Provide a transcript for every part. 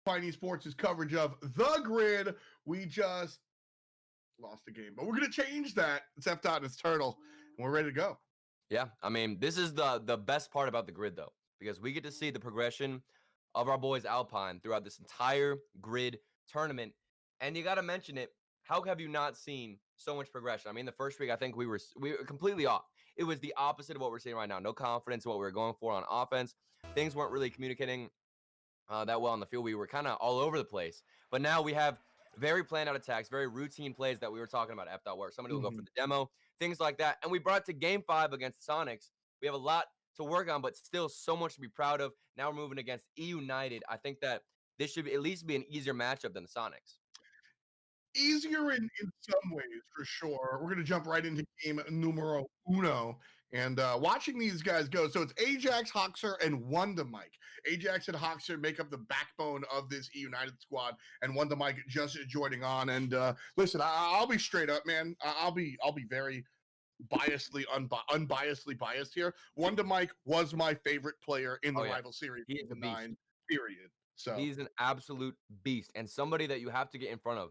Alpine Esports' coverage of The Grid. We just lost the game, but we're going to change that. It's F-Dot and it's Turtle, and we're ready to go. Yeah, I mean, this is the best part about The Grid, though, because we get to see the progression of our boys Alpine throughout this entire Grid tournament. And you got to mention it. How have you not seen so much progression? I mean, the first week, I think we were completely off. It was the opposite of what we're seeing right now. No confidence in what we were going for on offense. Things weren't really communicating that well on the field. We were kind of all over the place. But now we have very planned out attacks, very routine plays that we were talking about F-Dot, where somebody will go for the demo, things like that. And we brought it to Game 5 against Soniqs. We have a lot to work on, but still so much to be proud of. Now we're moving against eUnited. I think that this should at least be an easier matchup than the Soniqs. Easier in some ways, for sure. We're going to jump right into game numero uno and watching these guys go. So it's ayjacks, hockser, and WondaMike. Ayjacks and hockser make up the backbone of this eUnited squad, and WondaMike just joining on. And listen, I'll be straight up, man. I'll be very unbiasedly biased here. WondaMike was my favorite player in the rival series. He is a 9, period. So he's an absolute beast and somebody that you have to get in front of.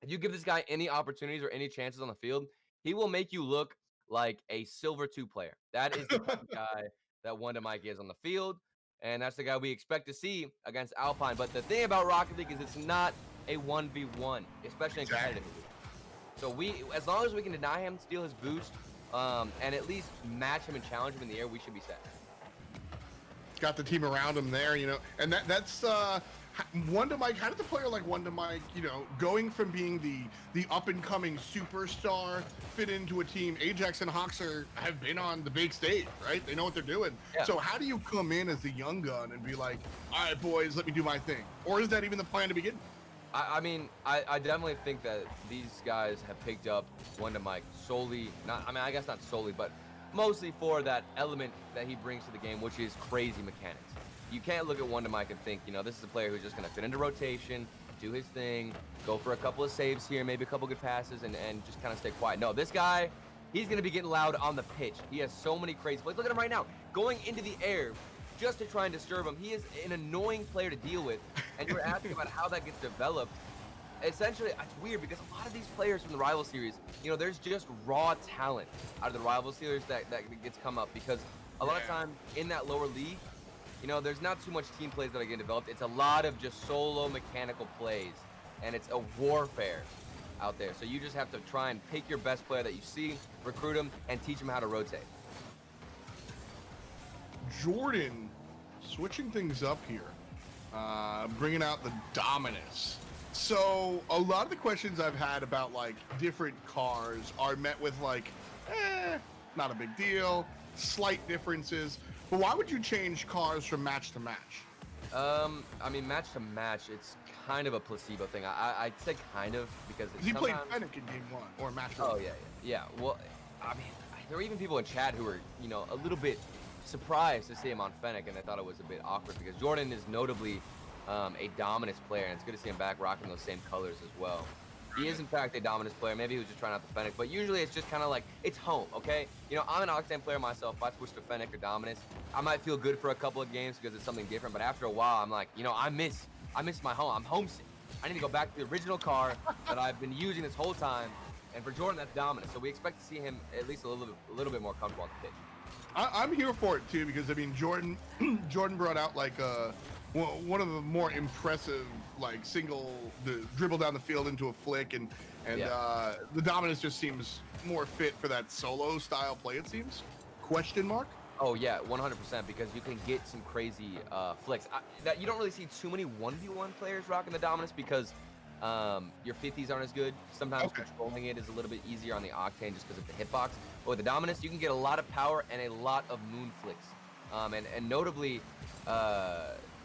If you give this guy any opportunities or any chances on the field, he will make you look like a silver 2 player. That is the guy that WondaMike is on the field, and that's the guy we expect to see against Alpine. But the thing about Rocket League is it's not a 1v1, especially in competitive league. So as long as we can deny him, steal his boost, and at least match him and challenge him in the air, we should be set. Got the team around him there, and that's WondaMike. How did the player like WondaMike, going from being the up-and-coming superstar fit into a team? Ajax and Hockser have been on the big stage, right? They know what they're doing. Yeah. So how do you come in as the young gun and be like, all right, boys, let me do my thing? Or is that even the plan to begin? I mean, I definitely think that these guys have picked up WondaMike solely, I guess not solely, but mostly for that element that he brings to the game, which is crazy mechanics. You can't look at WondaMike and think, this is a player who's just going to fit into rotation, do his thing, go for a couple of saves here, maybe a couple good passes, and just kind of stay quiet. No, this guy, he's going to be getting loud on the pitch. He has so many crazy plays. Look at him right now, going into the air just to try and disturb him. He is an annoying player to deal with, and you were asking about how that gets developed. Essentially, it's weird because a lot of these players from the rival series, there's just raw talent out of the rival series that gets come up because a lot of time in that lower league, there's not too much team plays that are getting developed. It's a lot of just solo mechanical plays, and it's a warfare out there. So you just have to try and pick your best player that you see, recruit him, and teach him how to rotate. Jordan switching things up here, bringing out the Dominus. So a lot of the questions I've had about different cars are met with not a big deal, slight differences. But why would you change cars from match to match? I mean, match to match, it's kind of a placebo thing. I'd say kind of because he played Fennec in game 1 or match 1. Oh yeah. Well, I mean, there were even people in chat who were a little bit surprised to see him on Fennec, and they thought it was a bit awkward because Jordan is notably a Dominus player, and it's good to see him back rocking those same colors as well. He is, in fact, a Dominus player. Maybe he was just trying out the Fennec, but usually it's just kind of like, it's home, okay? I'm an Octane player myself. If I switch to Fennec or Dominus, I might feel good for a couple of games because it's something different, but after a while, I'm like, I miss my home. I'm homesick. I need to go back to the original car that I've been using this whole time, and for Jordan, that's Dominus. So we expect to see him at least a little bit more comfortable on the pitch. I'm here for it, too, because, I mean, Jordan brought out, one of the more impressive the dribble down the field into a flick, and the Dominus just seems more fit for that solo style play, it seems. Question mark? Oh yeah, 100%, because you can get some crazy flicks. That you don't really see too many 1v1 players rocking the Dominus because your 50s aren't as good. Sometimes controlling it is a little bit easier on the Octane just because of the hitbox. But with the Dominus, you can get a lot of power and a lot of moon flicks. And notably,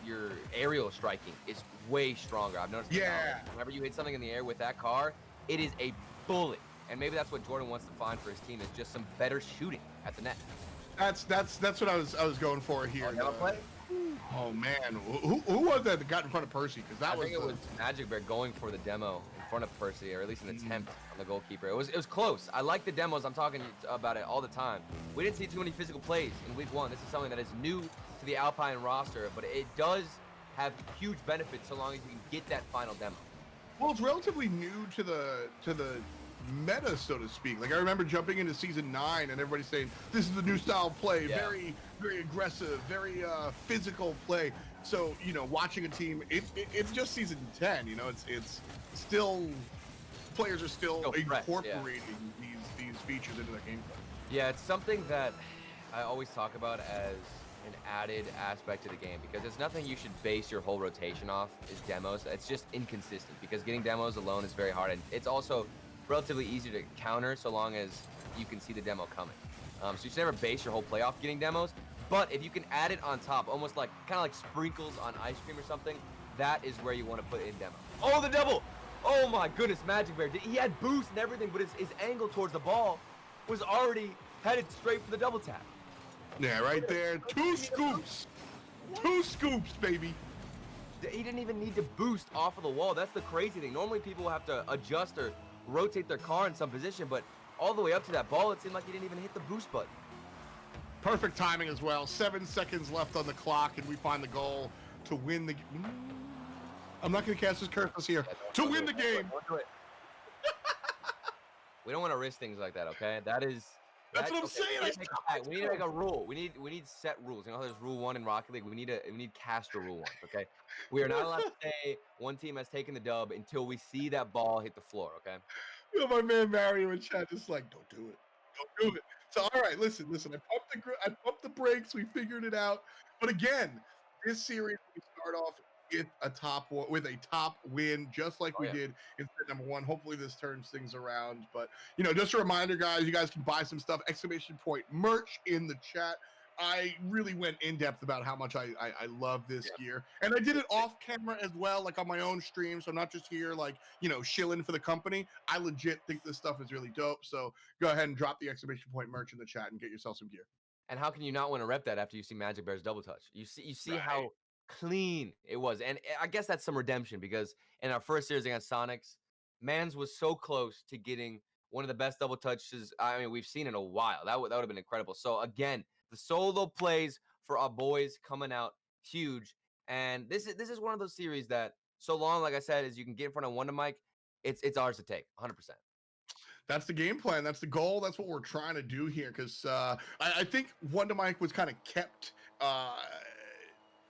your aerial striking is way stronger. I've noticed. Yeah. Whenever you hit something in the air with that car, it is a bullet. And maybe that's what Jordan wants to find for his team is just some better shooting at the net. That's what I was going for here. Oh man, who was that got in front of Percy? Because I think it was Majicbear going for the demo in front of Percy, or at least an attempt on the goalkeeper. It was close. I like the demos. I'm talking about it all the time. We didn't see too many physical plays in week 1. This is something that is new to the Alpine roster, but it does have huge benefits so long as you can get that final demo. Well, it's relatively new to the meta, so to speak. Like I remember jumping into season 9 and everybody saying this is the new style of play, very aggressive, very physical play. So watching a team, it's just season 10. It's still players are still incorporating these features into their gameplay. Yeah, it's something that I always talk about as an added aspect to the game, because there's nothing you should base your whole rotation off is demos. It's just inconsistent, because getting demos alone is very hard, and it's also relatively easy to counter so long as you can see the demo coming. So you should never base your whole play off getting demos, but if you can add it on top, almost like kind of like sprinkles on ice cream or something, that is where you want to put in demo. Oh, the double! Oh my goodness, Majicbear. He had boost and everything, but his angle towards the ball was already headed straight for the double tap. Yeah, right there. 2 scoops. 2 scoops, baby. He didn't even need to boost off of the wall. That's the crazy thing. Normally people will have to adjust or rotate their car in some position, but all the way up to that ball, it seemed like he didn't even hit the boost button. Perfect timing as well. 7 seconds left on the clock, and we find the goal to win the. I'm not going to cast his curses here. To win the game. Don't do it. We don't want to risk things like that, okay? That's what I'm saying. We need to make a rule. We need set rules. There's rule 1 in Rocket League. We need caster rule 1. Okay. We are not allowed to say one team has taken the dub until we see that ball hit the floor. Okay. My man Mario in chat just like, don't do it. Don't do it. So all right, listen. I pumped the brakes. We figured it out. But again, this series we start off with a top win, just like we did in set number 1. Hopefully this turns things around. But just a reminder, guys, you guys can buy some stuff. ! Merch in the chat. I really went in depth about how much I love this gear, and I did it off camera as well, like on my own stream. So I'm not just here like shilling for the company. I legit think this stuff is really dope. So go ahead and drop the ! Merch in the chat and get yourself some gear. And how can you not want to rep that after you see Majicbear's double touch? You see how clean it was, and I guess that's some redemption, because in our first series against Soniqs, Mans was so close to getting one of the best double touches we've seen in a while. That would have been incredible. So again, the solo plays for our boys coming out huge, and this is one of those series that, so long, like I said, as you can get in front of WondaMike, it's ours to take 100%. That's the game plan. That's the goal. That's what we're trying to do here, because I think WondaMike was kind of kept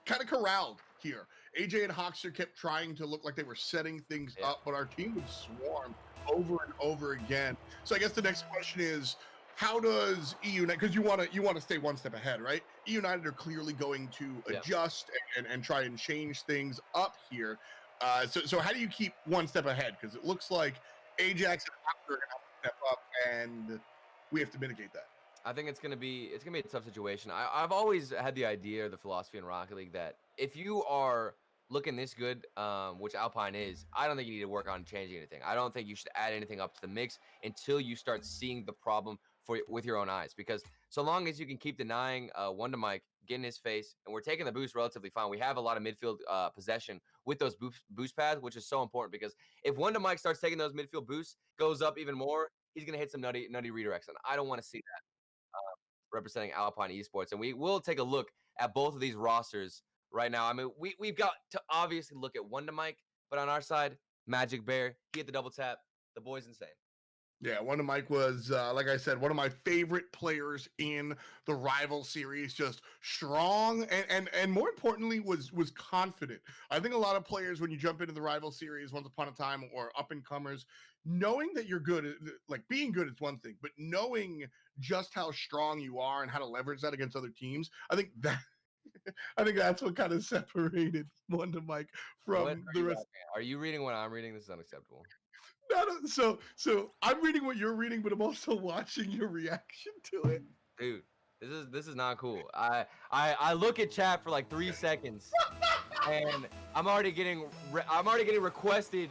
kind of corralled here. AJ and Hockser kept trying to look like they were setting things up, but our team would swarm over and over again. So I guess the next question is, how does eUnited, because you want to stay one step ahead, right? eUnited are clearly going to adjust and try and change things up here. So how do you keep one step ahead? Because it looks like Ajax and Hockser are going to have to step up, and we have to mitigate that. I think it's gonna be a tough situation. I've always had the idea or the philosophy in Rocket League that if you are looking this good, which Alpine is, I don't think you need to work on changing anything. I don't think you should add anything up to the mix until you start seeing the problem with your own eyes. Because so long as you can keep denying WondaMike, get in his face, and we're taking the boost relatively fine. We have a lot of midfield possession with those boost pads, which is so important, because if WondaMike starts taking those midfield boosts, goes up even more, he's gonna hit some nutty redirects, and I don't want to see that. Representing Alpine Esports, and we will take a look at both of these rosters right now. We've got to obviously look at WondaMike, but on our side, Majicbear, he hit the double tap. The boy's insane. Yeah, WondaMike was, like I said, one of my favorite players in the rival series. Just strong and more importantly was confident. I think a lot of players, when you jump into the rival series once upon a time, or up and comers, knowing that you're good, like being good is one thing, but knowing just how strong you are and how to leverage that against other teams, I think that's what kind of separated WondaMike from the rest. Are you reading what I'm reading? This is unacceptable. No, so I'm reading what you're reading, but I'm also watching your reaction to it. Dude, this is not cool. I look at chat for like 3 seconds, and I'm already getting requested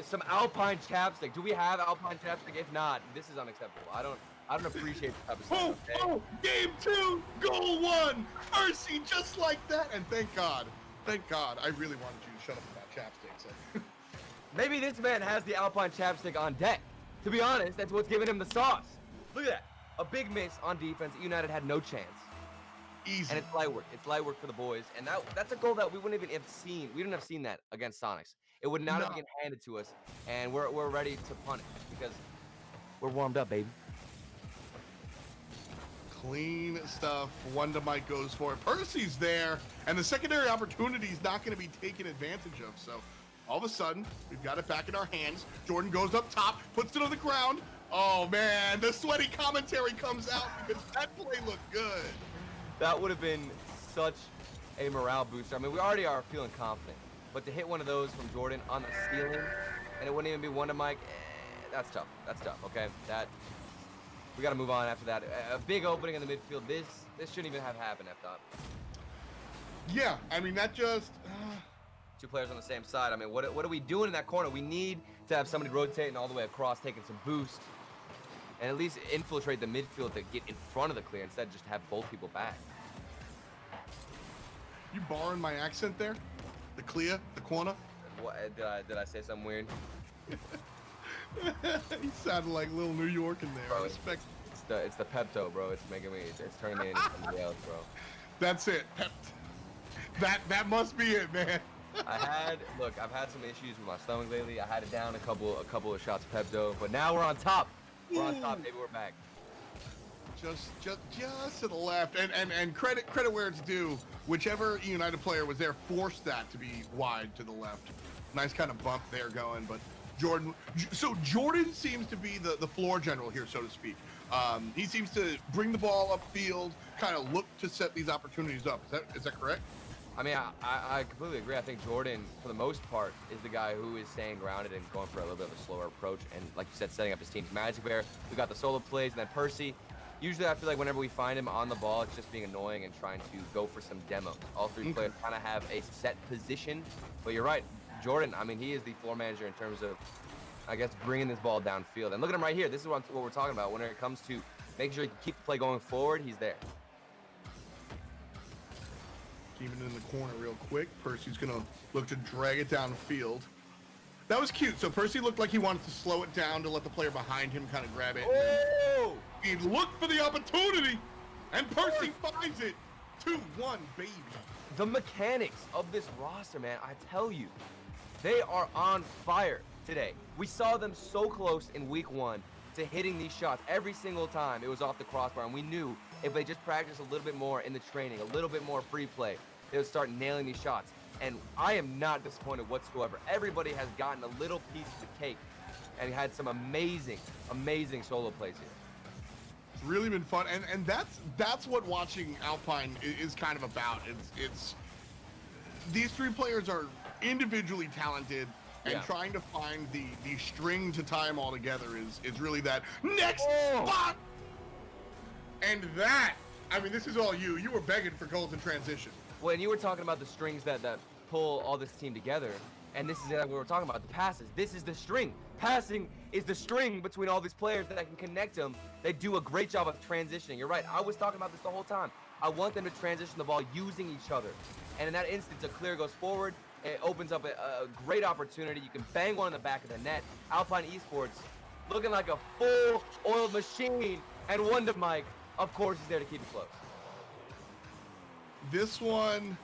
some Alpine chapstick. Do we have Alpine chapstick? If not, this is unacceptable. I don't appreciate the type of stuff. Oh, game 2, goal 1, Percy, just like that. And thank God, I really wanted you to shut up about chapsticks. So. Maybe this man has the Alpine chapstick on deck. To be honest, that's what's giving him the sauce. Look at that. A big miss on defense. eUnited had no chance. Easy. And it's light work. It's light work for the boys. And that's a goal that we wouldn't even have seen. We wouldn't have seen that against Soniqs. It would not have been handed to us. And we're ready to punish because we're warmed up, baby. Clean stuff. WondaMike goes for it. Percy's there, and the secondary opportunity is not going to be taken advantage of. So all of a sudden, we've got it back in our hands. Jordan goes up top, puts it on the ground. Oh man, the sweaty commentary comes out because that play looked good. That would have been such a morale booster. I mean, we already are feeling confident, but to hit one of those from Jordan on the ceiling, and it wouldn't even be WondaMike, that's tough. That's tough. Okay, we got to move on after that. A big opening in the midfield. This shouldn't even have happened, I thought. Yeah, I mean, that just... Two players on the same side. I mean, what are we doing in that corner? We need to have somebody rotating all the way across, taking some boost, and at least infiltrate the midfield to get in front of the clear instead of just have both people back. You borrowing my accent there? The clear, the corner? What, did I say something weird? He sounded like little New York in there. Bro, I respect. It's the Pepto, bro. It's turning me into somebody else, bro. That's it. Pept. That must be it, man. I've had some issues with my stomach lately. I had it down a couple of shots of Pepto, but now we're on top. We're on top, baby. We're back. Just to the left, and credit where it's due. Whichever eUnited player was there forced that to be wide to the left. Nice kind of bump there going, but Jordan. So Jordan seems to be the floor general here, so to speak. He seems to bring the ball upfield, kind of look to set these opportunities up. Is that correct? I mean, I completely agree. I think Jordan, for the most part, is the guy who is staying grounded and going for a little bit of a slower approach. And like you said, setting up his team's Majicbear. We got the solo plays, and then Percy. Usually, I feel like whenever we find him on the ball, it's just being annoying and trying to go for some demos. All three players kind of have a set position. But you're right, Jordan, I mean, he is the floor manager in terms of, I guess, bringing this ball downfield. And look at him right here. This is what we're talking about. When it comes to making sure he can keep the play going forward, he's there. Keeping it in the corner real quick. Percy's going to look to drag it downfield. That was cute. So Percy looked like he wanted to slow it down to let the player behind him kind of grab it. Oh! He looked for the opportunity, and Percy finds it. 2-1, baby. The mechanics of this roster, man, I tell you, they are on fire today. We saw them so close in week 1 to hitting these shots every single time it was off the crossbar, and we knew if they just practiced a little bit more in the training, a little bit more free play, they would start nailing these shots. And I am not disappointed whatsoever. Everybody has gotten a little piece of the cake and had some amazing, amazing solo plays here. It's really been fun, and that's what watching Alpine is kind of about. It's these three players are individually talented, and trying to find the string to tie them all together is really that next spot. And that, I mean, this is all you. You were begging for goals in transition. When you were talking about the strings that pull all this team together, and this is what we were talking about, the passes. This is the string. Passing is the string between all these players that can connect them. They do a great job of transitioning. You're right. I was talking about this the whole time. I want them to transition the ball using each other. And in that instance, a clear goes forward. It opens up a great opportunity. You can bang one in the back of the net. Alpine Esports looking like a full-oiled machine. And WondaMike, of course, is there to keep it close. This one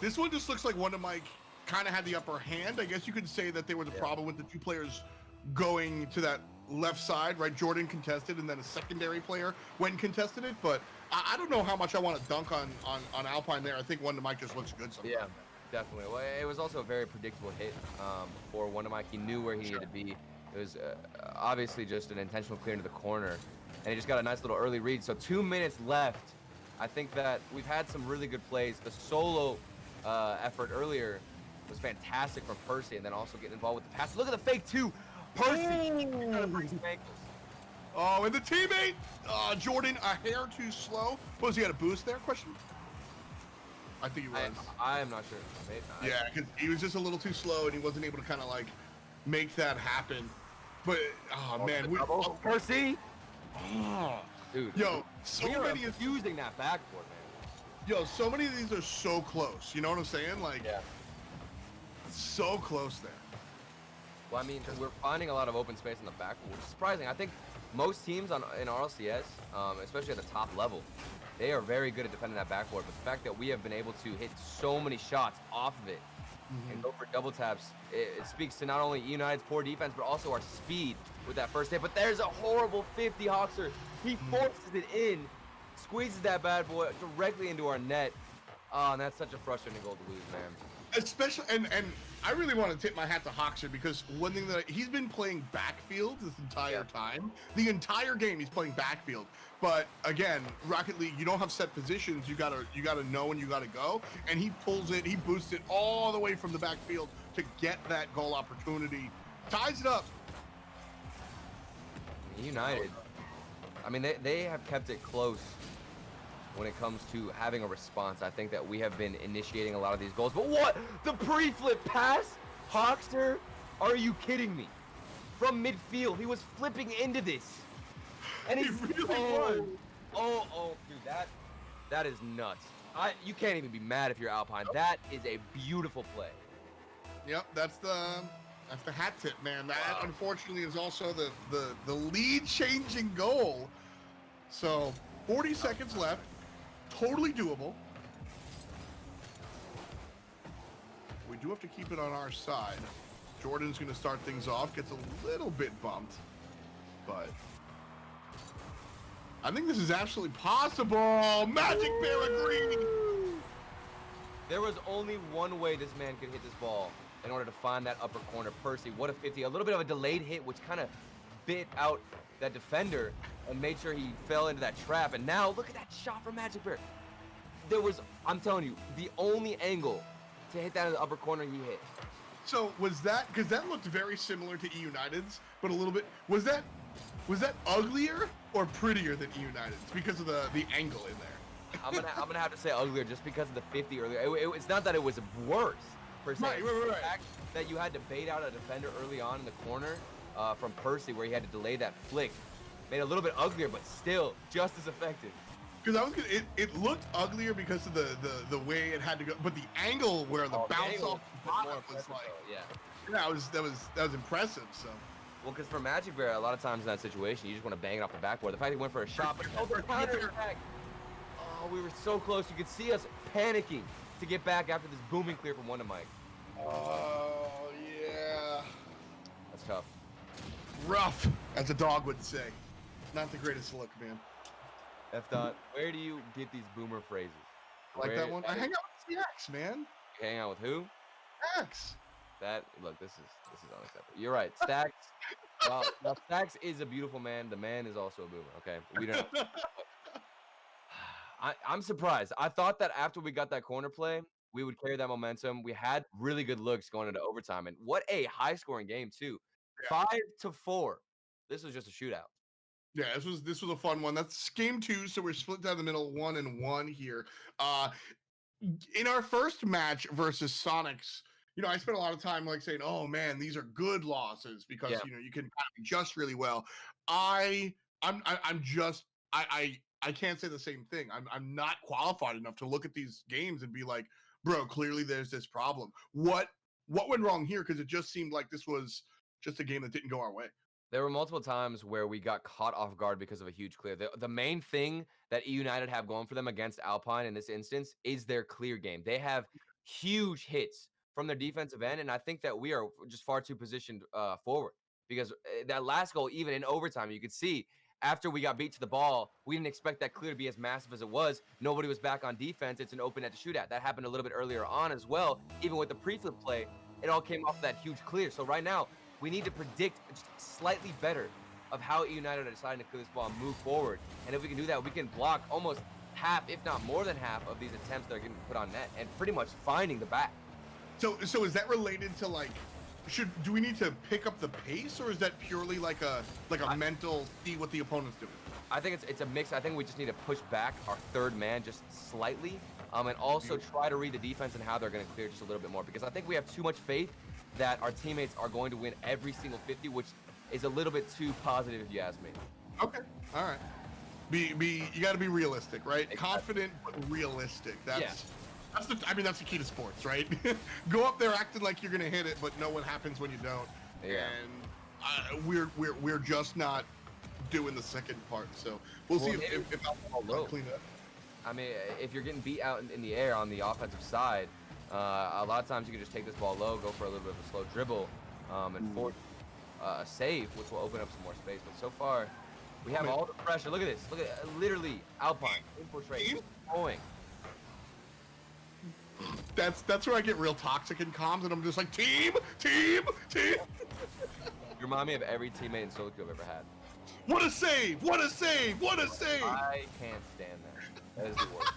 just looks like WondaMike kind of had the upper hand. I guess you could say that there was a problem with the two players going to that left side, right? Jordan contested, and then a secondary player went and contested it. But I don't know how much I want to dunk on Alpine there. I think WondaMike just looks good sometimes. Yeah, definitely. Well, it was also a very predictable hit for WondaMike. He knew where he needed to be. It was obviously just an intentional clear into the corner, and he just got a nice little early read. So 2 minutes left. I think that we've had some really good plays. The solo effort earlier was fantastic from Percy, and then also getting involved with the pass. Look at the fake too. Percy trying to break some ankles. Oh, and the teammate, Jordan, a hair too slow. Was he had a boost there? Question. I think he was. I am not sure. Maybe, yeah, because he was just a little too slow, and he wasn't able to kind of like make that happen. But man, Percy. Dude, yo, so many of using that backboard, man. Yo, so many of these are so close. You know what I'm saying? Like, so close there. Well, I mean, we're finding a lot of open space in the backboard, which is surprising. I think most teams in RLCS, especially at the top level, they are very good at defending that backboard. But the fact that we have been able to hit so many shots off of it and go for double taps, it speaks to not only eUnited's poor defense, but also our speed with that first hit. But there's a horrible 50 hockser. He forces it in, squeezes that bad boy directly into our net. Oh, and that's such a frustrating goal to lose, man. Especially, and I really want to tip my hat to hockser, because one thing that he's been playing backfield this entire time. The entire game he's playing backfield. But again, Rocket League, you don't have set positions. You gotta know when you gotta go. And he pulls it, he boosts it all the way from the backfield to get that goal opportunity. Ties it up. eUnited, I mean, they have kept it close when it comes to having a response. I think that we have been initiating a lot of these goals. But what? The pre-flip pass? Hockster? Are you kidding me? From midfield, he was flipping into this. And he's really was. Oh, dude, that is nuts. You can't even be mad if you're Alpine. That is a beautiful play. Yep, that's the hat tip, man. That unfortunately is also the lead changing goal. So 40 seconds left. Totally doable. We do have to keep it on our side. Jordan's going to start things off. Gets a little bit bumped, but I think this is absolutely possible. Majicbear agreed. There was only one way this man could hit this ball in order to find that upper corner. Percy, what a 50. A little bit of a delayed hit, which kind of bit out that defender and made sure he fell into that trap. And now look at that shot from Majicbear. There was, I'm telling you, the only angle to hit that in the upper corner he hit. So was that, because that looked very similar to eUnited's, but a little bit, was that uglier or prettier than eUnited's because of the angle in there? I'm gonna have to say uglier just because of the 50 earlier. It's not that it was worse per se. Right. The fact that you had to bait out a defender early on in the corner from Percy, where he had to delay that flick, made it a little bit uglier, but still just as effective. Because it looked uglier because of the way it had to go, but the angle where the bounce off the bottom was like, that was impressive. So. Well, because for Majicbear, a lot of times in that situation, you just want to bang it off the backboard. The fact he went for a shot, but over counter attack. Oh, we were so close. You could see us panicking to get back after this booming clear from WondaMike. Oh yeah. That's tough. Rough, as a dog would say. Not the greatest look, man. F. Where do you get these boomer phrases? Like that one? I hang out with the X, man. You hang out with who? X. Look, this is unacceptable. You're right. Stacks. Well, Stacks is a beautiful man. The man is also a boomer. Okay, we don't. I'm surprised. I thought that after we got that corner play, we would carry that momentum. We had really good looks going into overtime, and what a high-scoring game too. Yeah. 5-4. This was just a shootout. Yeah, this was a fun one. That's game 2, so we're split down the middle, 1-1 here. In our first match versus Soniqs, I spent a lot of time like saying, "Oh man, these are good losses," because you can adjust really well. I can't say the same thing. I'm not qualified enough to look at these games and be like, "Bro, clearly there's this problem." What went wrong here? Because it just seemed like this was just a game that didn't go our way. There were multiple times where we got caught off guard because of a huge clear. The main thing that eUnited have going for them against Alpine in this instance is their clear game. They have huge hits from their defensive end, and I think that we are just far too positioned forward, because that last goal, even in overtime, you could see after we got beat to the ball, we didn't expect that clear to be as massive as it was. Nobody was back on defense. It's an open net to shoot at. That happened a little bit earlier on as well. Even with the pre-flip play, it all came off that huge clear. So right now, we need to predict just slightly better of how eUnited are deciding to clear this ball and move forward. And if we can do that, we can block almost half, if not more than half, of these attempts that are getting put on net and pretty much finding the back. So is that related to like, do we need to pick up the pace, or is that purely like a mental see what the opponent's doing? I think it's a mix. I think we just need to push back our third man just slightly, and also try to read the defense and how they're going to clear just a little bit more, because I think we have too much faith that our teammates are going to win every single 50, which is a little bit too positive if you ask me. Okay, all right. You got to be realistic, right? Exactly. Confident but realistic. That's the key to sports, right? Go up there acting like you're gonna hit it, but know what happens when you don't. Yeah. And we're just not do in the second part. So we'll see if I'll clean up. I mean, if you're getting beat out in the air on the offensive side, a lot of times you can just take this ball low, go for a little bit of a slow dribble, and force a save, which will open up some more space. But so far, we have all the pressure. Look at this. Look at literally Alpine infiltrate, going. That's where I get real toxic in comms, and I'm just like, team. You remind me of every teammate in solo queue I've ever had. What a save! What a save! What a save! I can't stand that. That is the worst.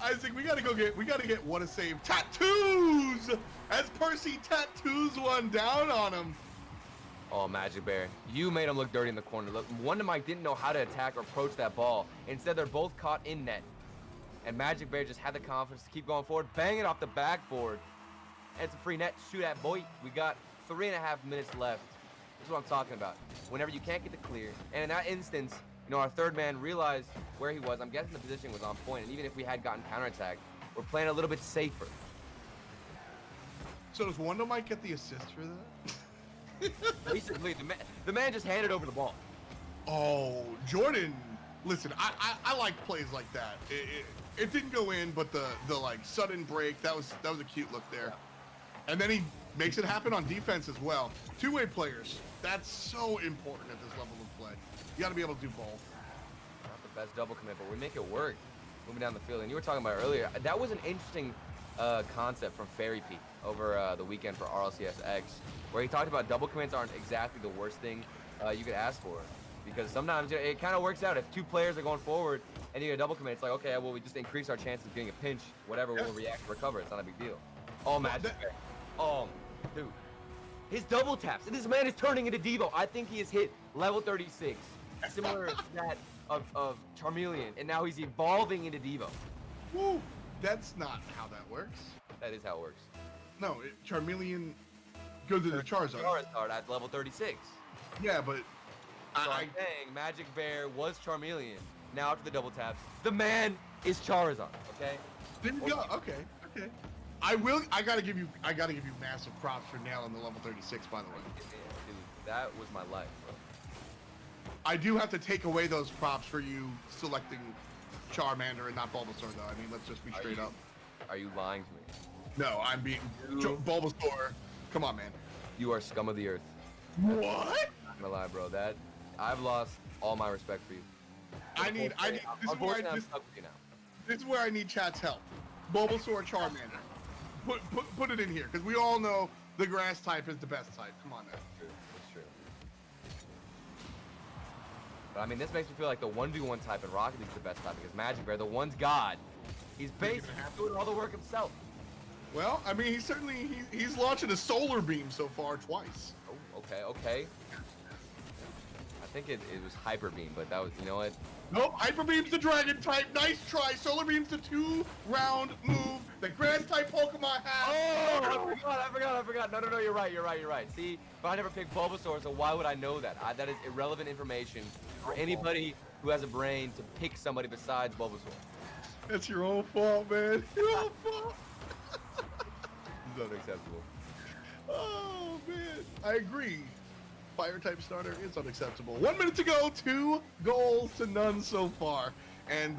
Isaac, we gotta get what a save tattoos as Percy tattoos one down on him. Oh, Majicbear, you made him look dirty in the corner. Look, WondaMike didn't know how to attack or approach that ball. Instead, they're both caught in net. And Majicbear just had the confidence to keep going forward, bang it off the backboard. And it's a free net. Shoot at boy. We got 3.5 minutes left. This is what I'm talking about. Whenever you can't get the clear, and in that instance, you know, our third man realized where he was. I'm guessing the position was on point, and even if we had gotten counterattacked, we're playing a little bit safer. So does WondaMike get the assist for that? Basically, the man just handed over the ball. Oh, Jordan, listen, I like plays like that. It didn't go in, but the like sudden break, that was a cute look there. Yeah. And then he makes it happen on defense as well. Two-way players, that's so important at this level of play. You got to be able to do both. Not the best double commit, but we make it work moving down the field. And you were talking about earlier, that was an interesting concept from Fairy Peak over the weekend for RLCSX, where he talked about double commits aren't exactly the worst thing you could ask for. Because sometimes it kind of works out. If two players are going forward and you get a double commit, it's like, okay, well, we just increase our chances of getting a pinch. Whatever, we'll react to recover. It's not a big deal. Oh, Magic. Oh, dude. His double taps. And this man is turning into Devo. I think he has hit level 36. Similar to that of Charmeleon. And now he's evolving into Devo. Woo! That's not how that works. That is how it works. No, Charmeleon goes into Charizard. Charizard at level 36. Yeah, but... So I'm saying Majicbear was Charmeleon. Now after the double taps, the man is Charizard. Okay. There you go. Okay. Okay. I gotta give you massive props for nailing the level 36. By the way. Dude, that was my life, bro. I do have to take away those props for you selecting Charmander and not Bulbasaur, though. I mean, let's just be straight up. Are you lying to me? No, I'm being Bulbasaur. Come on, man. You are scum of the earth. What? Not gonna lie, bro. That I've lost all my respect for you. This is where I need chat's help. Bulbasaur, Charmander. Put it in here, because we all know the grass type is the best type. Come on now. It's true. But I mean, this makes me feel like the 1v1 type in Rocket League's the best type, because Majicbear, the one's God. He's basically doing all the work himself. Well, I mean, he's launching a solar beam so far twice. Oh, okay. I think it was Hyper Beam, but that was, you know what? Nope, Hyper Beam's the dragon type. Nice try. Solar Beam's the 2-round move that grass type Pokemon has. Oh, I forgot. No, you're right. See, but I never picked Bulbasaur, so why would I know that? That is irrelevant information for anybody who has a brain to pick somebody besides Bulbasaur. That's your own fault, man. Your own fault. It's unacceptable. Oh, man. I agree. Fire type starter is unacceptable. 1 minute to go, 2 goals to none so far. And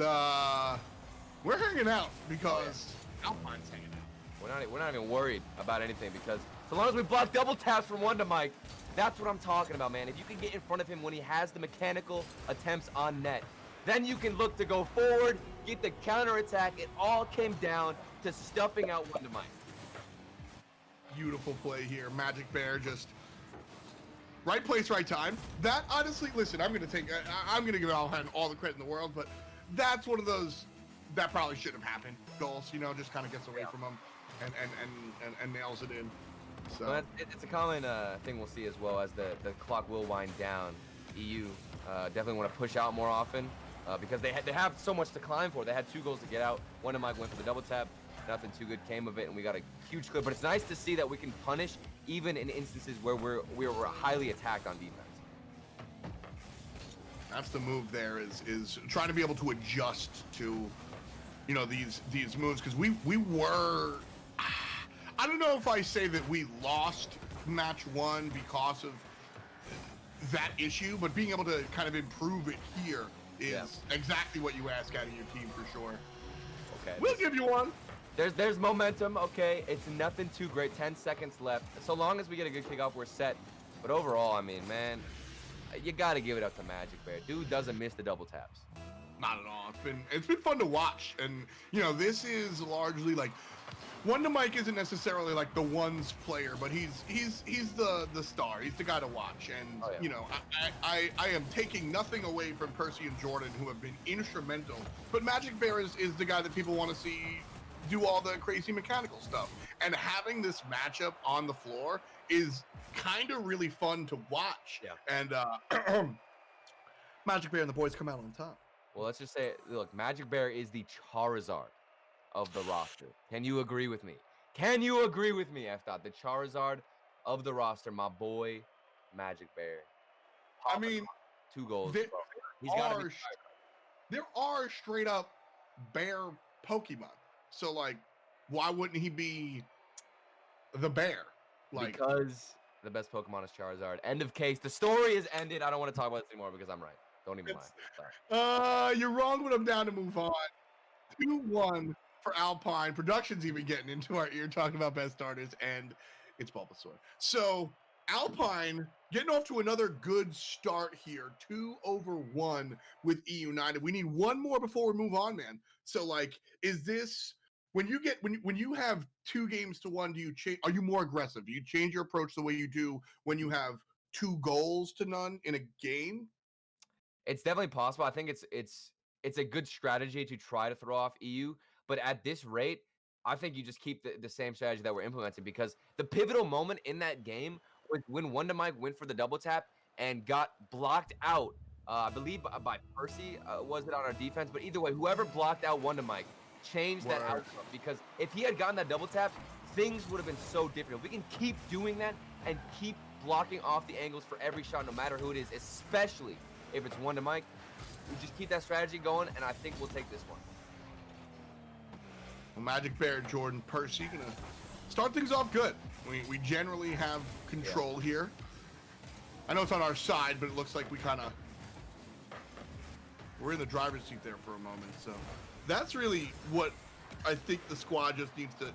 we're hanging out because Alpine's hanging out. We're not even worried about anything, because so long as we block double taps from WondaMike, that's what I'm talking about, man. If you can get in front of him when he has the mechanical attempts on net, then you can look to go forward, get the counter attack. It all came down to stuffing out WondaMike. Beautiful play here. Majicbear just right place, right time. That, honestly, listen, I'm gonna give Alpine all the credit in the world, but that's one of those that probably shouldn't have happened. Goals, you know, just kind of gets away from him and nails it in. So well, it's a common thing we'll see as well as the clock will wind down. EU definitely want to push out more often because they have so much to climb for. They had 2 goals to get out. WondaMike went for the double tap. Nothing too good came of it, and we got a huge clip. But it's nice to see that we can punish even in instances where we're highly attacked on defense. That's the move there, is trying to be able to adjust to, you know, these moves, because we were, I don't know if I say that we lost match 1 because of that issue, but being able to kind of improve it here is exactly what you ask out of your team for sure. Okay. We'll give you one. There's momentum, okay? It's nothing too great. 10 seconds left. So long as we get a good kickoff, we're set. But overall, I mean, man, you got to give it up to Majicbear. Dude doesn't miss the double taps. Not at all. It's been fun to watch, and you know, this is largely like WondaMike isn't necessarily like the ones player, but he's the star. He's the guy to watch, and you know, I am taking nothing away from Percy and Jordan, who have been instrumental. But Majicbear is the guy that people want to see do all the crazy mechanical stuff, and having this matchup on the floor is kind of really fun to watch. Yeah. And Majicbear and the boys come out on top. Well, let's just say, look, Majicbear is the Charizard of the roster. Can you agree with me? Can you agree with me, F-Dot? The Charizard of the roster, my boy, Majicbear. I mean, 2 goals. There are straight up bear Pokemon. So, like, why wouldn't he be the bear? Like, because the best Pokemon is Charizard. End of case. The story is ended. I don't want to talk about this anymore because I'm right. Don't even lie. You're wrong, but I'm down to move on. 2-1 for Alpine. Production's even getting into our ear talking about best starters, and it's Bulbasaur. So Alpine getting off to another good start here. 2-1 with eUnited. We need one more before we move on, man. So, like, is this when you have 2 games to 1? Do you change? Are you more aggressive? Do you change your approach the way you do when you have 2 goals to none in a game? It's definitely possible. I think it's a good strategy to try to throw off EU, but at this rate, I think you just keep the same strategy that we're implementing, because the pivotal moment in that game was when WondaMike went for the double tap and got blocked out. I believe by Percy was it on our defense, but either way, whoever blocked out WondaMike changed that outcome, because if he had gotten that double tap, things would have been so different. If we can keep doing that and keep blocking off the angles for every shot, no matter who it is, especially if it's WondaMike, we just keep that strategy going, and I think we'll take this one. Well, Majicbear, Jordan, Percy gonna start things off good. We generally have control here. I know it's on our side, but it looks like we're in the driver's seat there for a moment. So that's really what I think the squad just needs to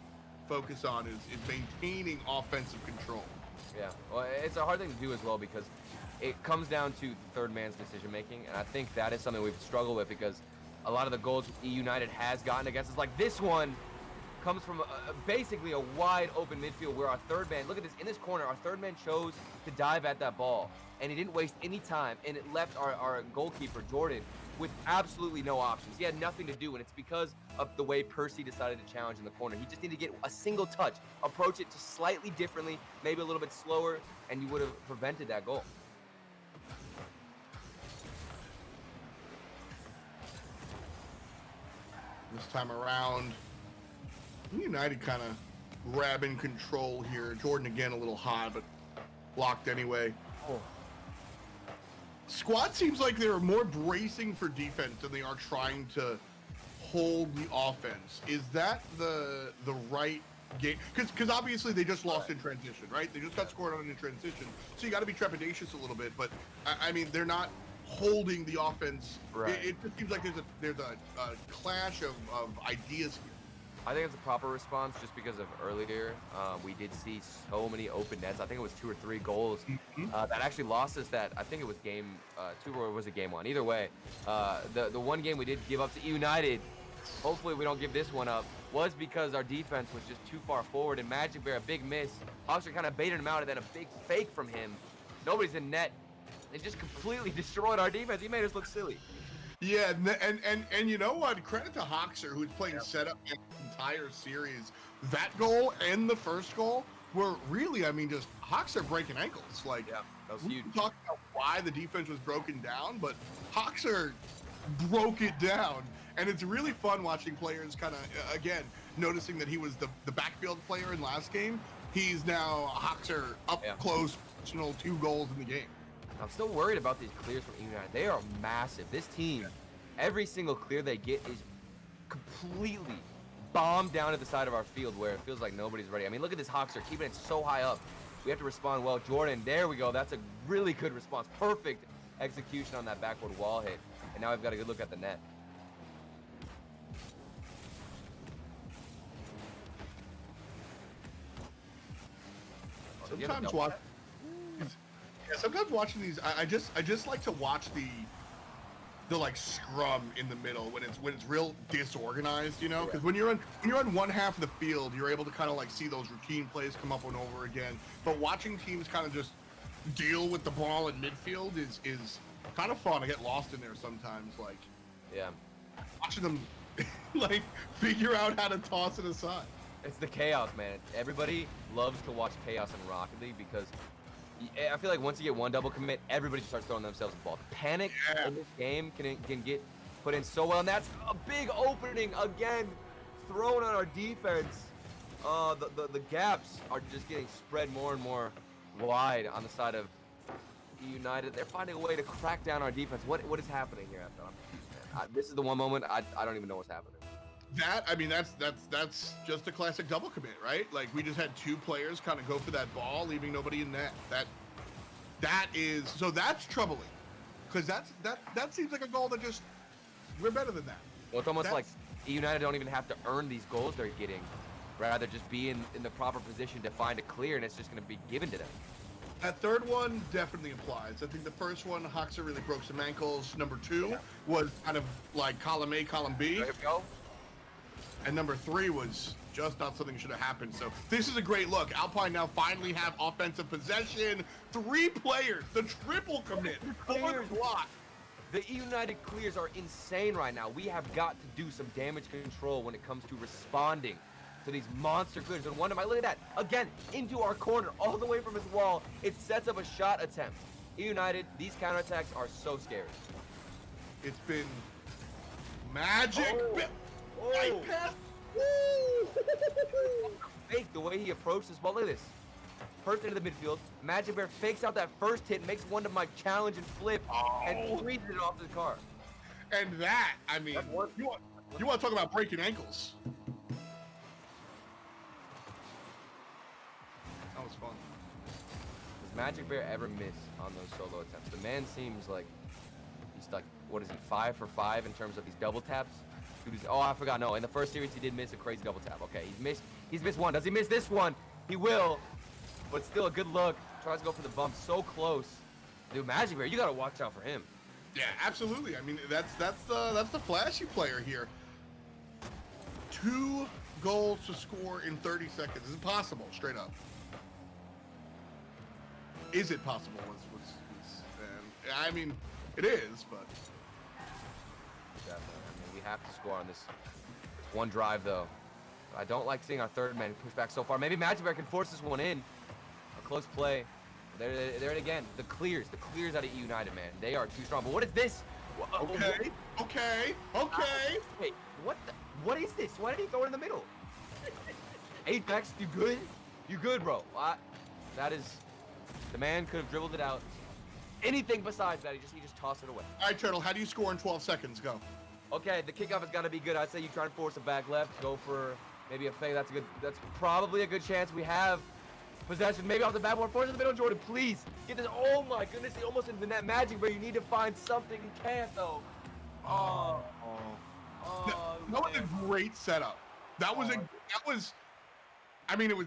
focus on is maintaining offensive control. Yeah, well, it's a hard thing to do as well, because it comes down to the third man's decision making, and I think that is something we've struggled with, because a lot of the goals eUnited has gotten against us, like this one, comes from basically a wide open midfield where our third man, look at this, in this corner, our third man chose to dive at that ball, and he didn't waste any time, and it left our goalkeeper, Jordan, with absolutely no options. He had nothing to do, and it's because of the way Percy decided to challenge in the corner. He just needed to get a single touch, approach it just slightly differently, maybe a little bit slower, and you would have prevented that goal. This time around, United kind of grabbing control here. Jordan again a little high, but blocked anyway. Oh. Squad seems like they're more bracing for defense than they are trying to hold the offense. Is that the right game? Because obviously they just lost in transition, right? They just got scored on in transition, so you got to be trepidatious a little bit. But I mean, they're not holding the offense. Right. It just seems like there's a clash of ideas here. I think it's a proper response, just because of earlier we did see so many open nets. I think it was 2 or 3 goals that actually lost us that. I think it was game 2 or was it game 1? Either way, the one game we did give up to eUnited, hopefully we don't give this one up, was because our defense was just too far forward, and Majicbear, a big miss. hockser kind of baited him out, and then a big fake from him. Nobody's in net. It just completely destroyed our defense. He made us look silly. Yeah, and you know what? Credit to hockser, who's playing setup the entire series. That goal and the first goal were really, I mean, just hockser breaking ankles. Like, that was we huge. can talk about why the defense was broken down, but hockser broke it down. And it's really fun watching players kind of, again, noticing that he was the backfield player in last game. He's now hockser up close, 2 goals in the game. I'm still worried about these clears from eUnited. They are massive. This team, every single clear they get is completely bombed down at the side of our field, where it feels like nobody's ready. I mean, look at this hockser keeping it so high up. We have to respond well. Jordan, there we go. That's a really good response. Perfect execution on that backward wall hit. And now I've got a good look at the net. Sometimes watching these, I just like to watch the like scrum in the middle when it's real disorganized, you know, because when you're on one half of the field, you're able to kind of like see those routine plays come up and over again. But watching teams kind of just deal with the ball in midfield is kind of fun. I get lost in there sometimes, like watching them like figure out how to toss it aside. It's the chaos, man. Everybody loves to watch chaos in Rocket League because I feel like once you get one double commit, everybody just starts throwing themselves the ball. The panic in this game can get put in so well, and that's a big opening again, thrown on our defense. The gaps are just getting spread more and more wide on the side of eUnited. They're finding a way to crack down our defense. What is happening here? This is the one moment I don't even know what's happening. That's just a classic double commit, right? Like we just had two players kind of go for that ball, leaving nobody in net. That's troubling, because that seems like a goal that just we're better than that. Well, it's almost like eUnited don't even have to earn these goals they're getting, rather just be in the proper position to find a clear, and it's just going to be given to them. That third one definitely applies. I think the first one, hockser really broke some ankles. Number two was kind of like column A, column B. There you go. And number three was just not something that should have happened. So this is a great look. Alpine now finally have offensive possession. 3 players, the triple commit, 4 block. The eUnited clears are insane right now. We have got to do some damage control when it comes to responding to these monster clears. And WondaMike, look at that. Again, into our corner, all the way from his wall. It sets up a shot attempt. eUnited, these counterattacks are so scary. It's been magic. Right pass. Fake the way he approached this ball. Look at this. First into the midfield. Majicbear fakes out that first hit, makes WondaMike challenge and flip, and breathes it off the car. And that, I mean, you want to talk about breaking ankles? That was fun. Does Majicbear ever miss on those solo attempts? The man seems like he's like, what is he, 5 for 5 in terms of these double taps? Oh, I forgot. No, in the first series he did miss a crazy double tap. Okay, he's missed one. Does he miss this one? He will, but still a good look. Tries to go for the bump, so close. Dude, Majicbear, you gotta watch out for him. Yeah, absolutely. I mean, that's the flashy player here. 2 goals to score in 30 seconds. Is it possible? Straight up. Is it possible? I mean, it is, but. Definitely. I mean, we have to score on this one drive, though. I don't like seeing our third man push back so far. Maybe Majicbear can force this one in. A close play. There it again. The clears out of eUnited, man. They are too strong. But what is this? Okay. Wait, what is this? Why did he throw it in the middle? ayjacks, you good? You good, bro? That is, the man could have dribbled it out. Anything besides that, he just tossed it away. All right, Turtle, how do you score in 12 seconds? Go. Okay, the kickoff has got to be good. I'd say you try and force a back left, go for maybe a fake. That's probably a good chance. We have possession, maybe off the backboard, force in the middle. Jordan, please get this. Oh my goodness, he almost into that Majicbear. You need to find something. He can't though. That was a great setup. I mean, it was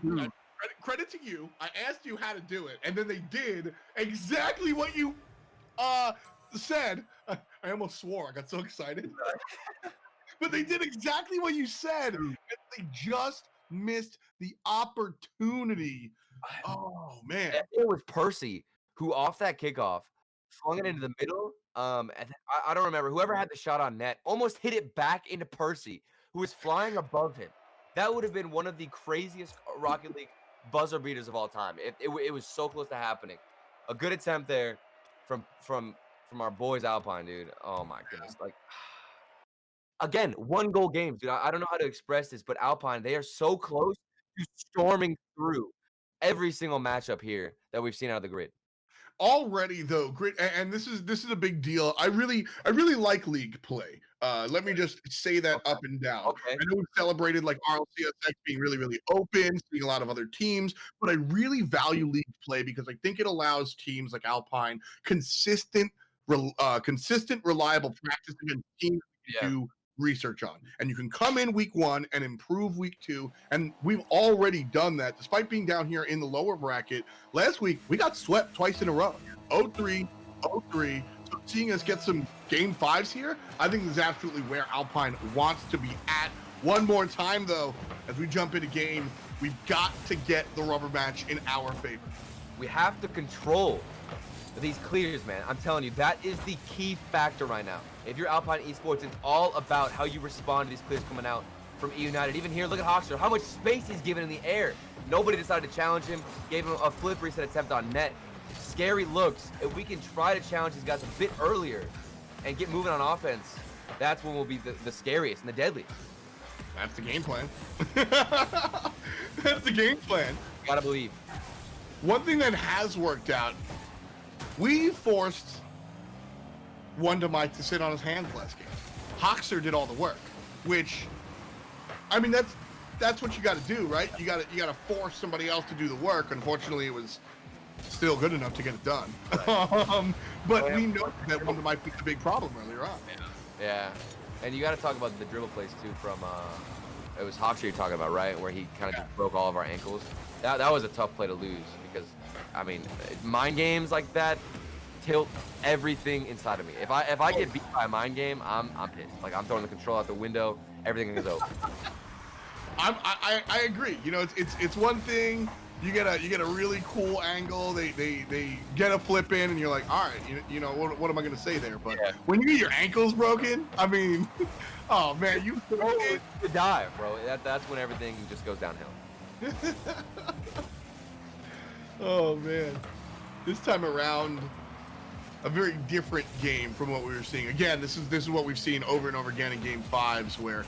credit to you. I asked you how to do it, and then they did exactly what you said. I almost swore. I got so excited. But they did exactly what you said, and they just missed the opportunity. Oh man! It was Percy who, off that kickoff, flung it into the middle. And I don't remember. Whoever had the shot on net almost hit it back into Percy, who was flying above him. That would have been one of the craziest Rocket League buzzer beaters of all time. It was so close to happening. A good attempt there from our boys Alpine, dude. Oh my goodness! Like, again, 1-goal games, dude. I don't know how to express this, but Alpine, they are so close to storming through every single matchup here that we've seen out of the grid. already though, Grid, and this is a big deal. I really like League play. Let me just say that up and down. Okay. I know we've celebrated like RLCSX being really open, seeing a lot of other teams, but I really value League play because I think it allows teams like Alpine consistent, reliable practice against teams that you do research on. And you can come in week 1 and improve week 2. And we've already done that despite being down here in the lower bracket. Last week, we got swept twice in a row. 0-3, 0-3. So seeing us get some game 5s here, I think this is absolutely where Alpine wants to be at. One more time, though, as we jump into game, we've got to get the rubber match in our favor. We have to control these clears, man. I'm telling you, that is the key factor right now. If you're Alpine Esports, it's all about how you respond to these clears coming out from eUnited. Even here, look at hockser, how much space he's given in the air. Nobody decided to challenge him, gave him a flip reset attempt on net. Scary looks. If we can try to challenge these guys a bit earlier and get moving on offense, that's when we'll be the scariest and the deadliest. That's the game plan. That's the game plan. Gotta believe. One thing that has worked out, we forced WondaMike to sit on his hands last game. hockser did all the work, which, I mean, that's what you got to do, right? You got to force somebody else to do the work. Unfortunately, it was still good enough to get it done. Right. But we know that WondaMike be a big problem earlier on. Yeah, and you got to talk about the dribble plays too from it was hockser you're talking about, right? Where he kind of just broke all of our ankles. That was a tough play to lose because, I mean, mind games like that tilt everything inside of me. If I get beat by a mind game, I'm pissed. Like, I'm throwing the control out the window. Everything is over. I agree. You know, it's one thing. You get a really cool angle. They get a flip in, and you're like, all right, you know what am I gonna say there? But when you get your ankles broken, I mean, oh man, you to die, bro. That's when everything just goes downhill. Oh man, this time around, a very different game from what we were seeing. Again, this is what we've seen over and over again in game 5s, where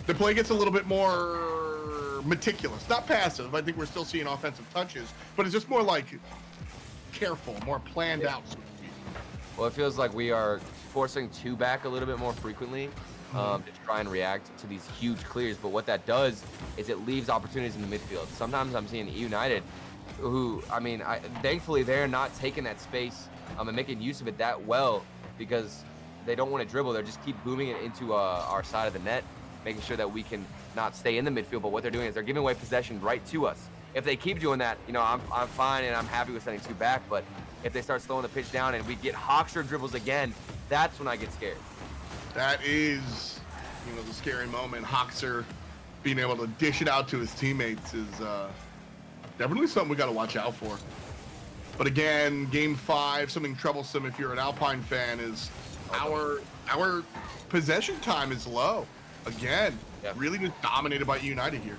the play gets a little bit more meticulous, not passive. I think we're still seeing offensive touches, but it's just more like careful, more planned out. So to speak. Well, it feels like we are forcing 2 back a little bit more frequently to try and react to these huge clears. But what that does is it leaves opportunities in the midfield. Sometimes I'm seeing eUnited, who, I mean, thankfully they're not taking that space and making use of it that well because they don't want to dribble. They just keep booming it into our side of the net, making sure that we can not stay in the midfield. But what they're doing is they're giving away possession right to us. If they keep doing that, you know, I'm fine and I'm happy with sending 2 back. But if they start slowing the pitch down and we get hockser dribbles again, that's when I get scared. That is, you know, the scary moment. hockser being able to dish it out to his teammates is definitely something we got to watch out for. But again, game 5, something troublesome if you're an Alpine fan is our possession time is low. Again, really just dominated by eUnited here.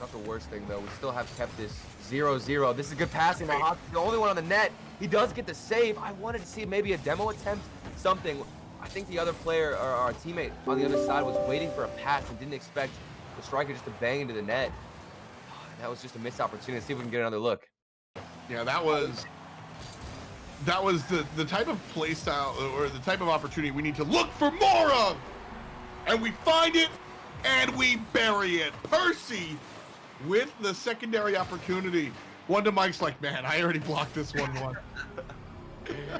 Not the worst thing though. We still have kept this 0-0. This is good passing by hockser. The only one on the net. He does get the save. I wanted to see maybe a demo attempt, something. I think the other player or our teammate on the other side was waiting for a pass and didn't expect the striker just to bang into the net. That was just a missed opportunity. See if we can get another look. Yeah, that was the type of play style or the type of opportunity we need to look for more of. And we find it and we bury it. Percy with the secondary opportunity. WondaMike's like, man, I already blocked this 1-1.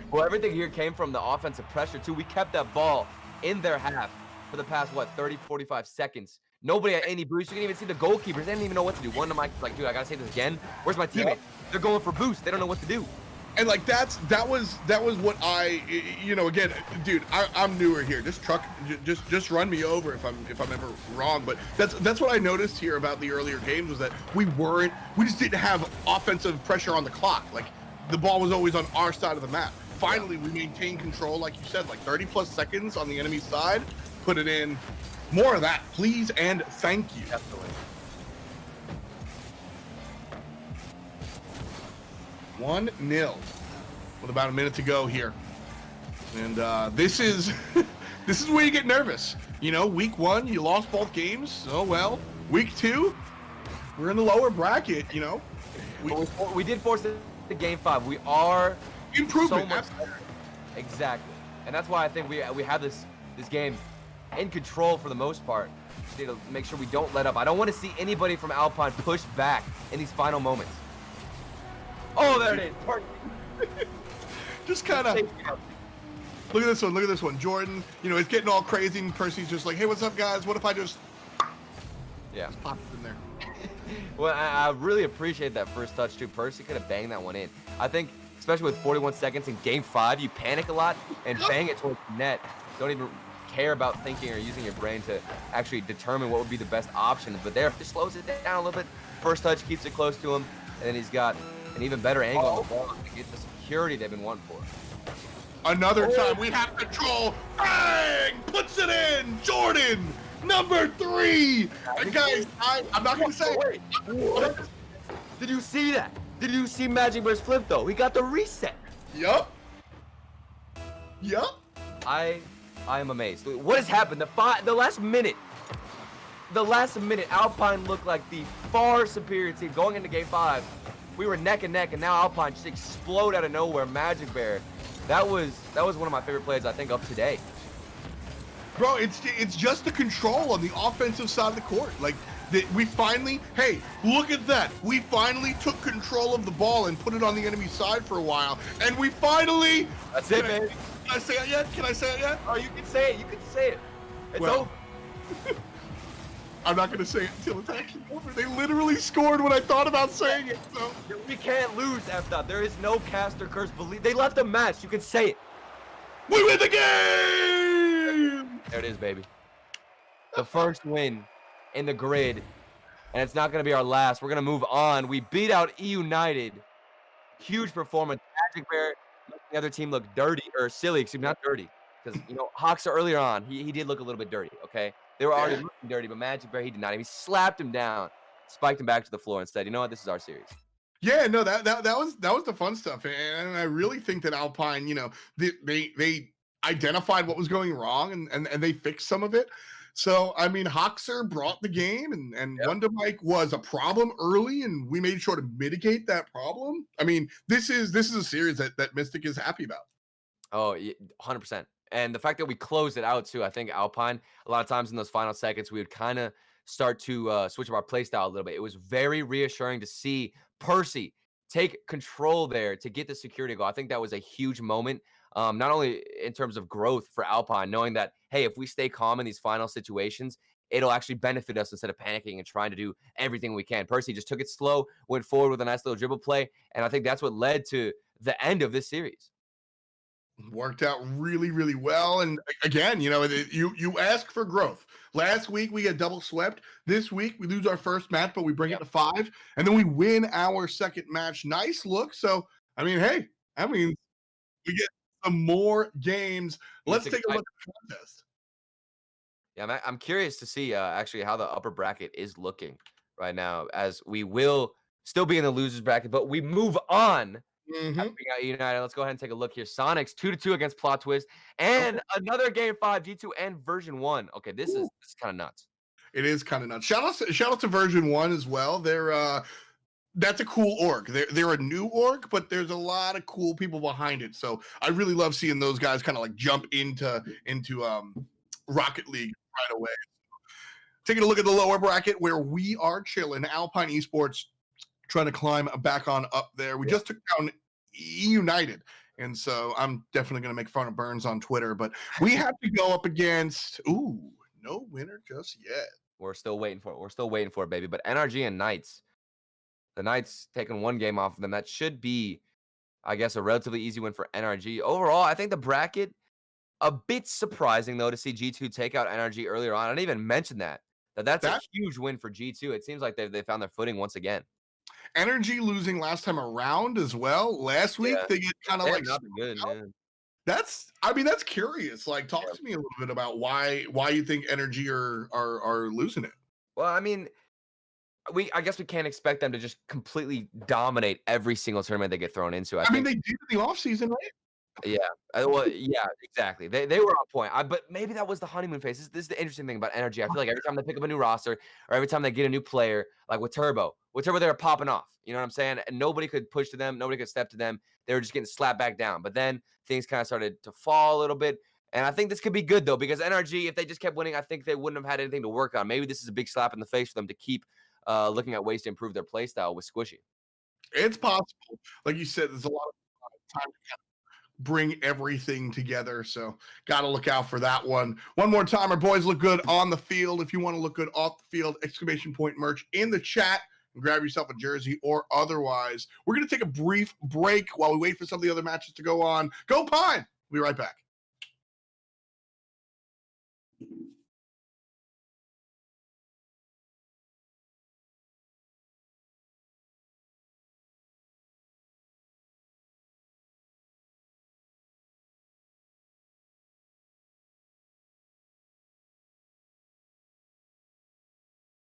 Well, everything here came from the offensive pressure too. We kept that ball in their half for the past, 30-45 seconds. Nobody had any boost. You can even see the goalkeepers. They didn't even know what to do. WondaMike's like, dude, I gotta say this again. Where's my teammate? They're going for boost. They don't know what to do. And like that was what I, you know, again, dude, I'm newer here. Just run me over if I'm ever wrong. But that's what I noticed here about the earlier games was that we just didn't have offensive pressure on the clock. Like the ball was always on our side of the map. Finally, we maintained control, like you said, like 30+ seconds on the enemy side. Put it in. More of that, please and thank you. Definitely. 1-0 with about a minute to go here. And this is where you get nervous. You know, week 1, you lost both games. Oh, well. Week 2, we're in the lower bracket, you know. We did force it to game 5. We are Improvement. so much better. Exactly. And that's why I think we have this game in control for the most part. Just need to make sure we don't let up. I don't want to see anybody from Alpine push back in these final moments. Oh, there it is. Perfect. Just kind of look at this one. Look at this one. Jordan, you know, it's getting all crazy, and Percy's just like, "Hey, what's up, guys? What if I just pop it in there?" Well, I really appreciate that first touch too. Percy could have banged that one in. I think, especially with 41 seconds in game 5, you panic a lot and bang it towards the net. Don't even care about thinking or using your brain to actually determine what would be the best option. But there, just slows it down a little bit. First touch keeps it close to him, and then he's got an even better angle on the ball to get the security they've been wanting for. Another time we have control. Bang! Puts it in. Jordan, number 3. And guys, I'm not gonna say. What? Did you see that? Did you see Majicbear's flip though? He got the reset. Yup. I am amazed. What has happened? The last minute, Alpine looked like the far superior team going into game 5. We were neck and neck, and now Alpine just explode out of nowhere. Majicbear. That was one of my favorite plays I think of today. Bro, it's just the control on the offensive side of the court. Like we finally, hey, look at that. We finally took control of the ball and put it on the enemy side for a while, and we finally. That's it, man. Can I say it yet? Can I say it yet? Oh, you can say it. You can say it. It's over. I'm not gonna say it until it's actually over. They literally scored when I thought about saying it. So we can't lose, F-Dot. There is no cast or curse. Believe they left a match. You can say it. We win the game. There it is, baby. The first win in the grid, and it's not gonna be our last. We're gonna move on. We beat out eUnited. Huge performance. Majicbear, the other team looked dirty or silly. Excuse me, not dirty, because you know hockser earlier on, he did look a little bit dirty. Okay. They were already looking dirty, but Majicbear, he did not. He slapped him down, spiked him back to the floor, and said, "You know what? This is our series." Yeah, no, that was the fun stuff, and I really think that Alpine, you know, they identified what was going wrong, and they fixed some of it. So I mean, hockser brought the game, and WondaMike was a problem early, and we made sure to mitigate that problem. I mean, this is a series that Miztik is happy about. Oh, 100%. And the fact that we closed it out too, I think Alpine, a lot of times in those final seconds, we would kind of start to switch up our play style a little bit. It was very reassuring to see Percy take control there to get the security goal. I think that was a huge moment, not only in terms of growth for Alpine, knowing that, hey, if we stay calm in these final situations, it'll actually benefit us instead of panicking and trying to do everything we can. Percy just took it slow, went forward with a nice little dribble play, and I think that's what led to the end of this series. Worked out really, really well. And again, you know, you ask for growth. Last week we get double swept. This week we lose our first match, but we bring it to 5, and then we win our second match. Nice look. So I mean, hey, we get some more games. Let's take a look at the contest. Yeah, I'm curious to see actually how the upper bracket is looking right now, as we will still be in the losers bracket, but we move on. We got United. Let's go ahead and take a look here. Soniqs 2-2 against Plot Twist, and another game 5 G2 and version 1. Okay, this is kind of nuts. It is kind of nuts. Shout out to version 1 as well. They're that's a cool org. They're a new org, but there's a lot of cool people behind it. So I really love seeing those guys kind of like jump into Rocket League right away. Taking a look at the lower bracket where we are chilling. Alpine Esports trying to climb back on up there. We just took down eUnited, and so I'm definitely going to make fun of Burns on Twitter, but we have to go up against no winner just yet. We're still waiting for it, baby. But NRG and Knights, the Knights taking one game off of them. That should be, I guess, a relatively easy win for NRG. Overall, I think the bracket, a bit surprising though to see G2 take out NRG earlier on. I didn't even mention that's a huge win for G2. It seems like they found their footing once again. Energy losing last time around as well. Last week they get kind of like not good, man. That's curious. Like, talk to me a little bit about why you think Energy are losing it. Well, I mean, I guess we can't expect them to just completely dominate every single tournament they get thrown into. I mean, they did in the offseason, right? Yeah. Well, yeah, exactly. They were on point. But maybe that was the honeymoon phase. This is the interesting thing about NRG. I feel like every time they pick up a new roster or every time they get a new player, like with Turbo, they were popping off. You know what I'm saying? And nobody could push to them. Nobody could step to them. They were just getting slapped back down. But then things kind of started to fall a little bit. And I think this could be good, though, because NRG, if they just kept winning, I think they wouldn't have had anything to work on. Maybe this is a big slap in the face for them to keep looking at ways to improve their play style with Squishy. It's possible. Like you said, there's a lot of time to bring everything together. So got to look out for that one. One more time, our boys look good on the field. If you want to look good off the field, exclamation point merch in the chat and grab yourself a jersey or otherwise. We're going to take a brief break while we wait for some of the other matches to go on. Go Pine! We'll be right back.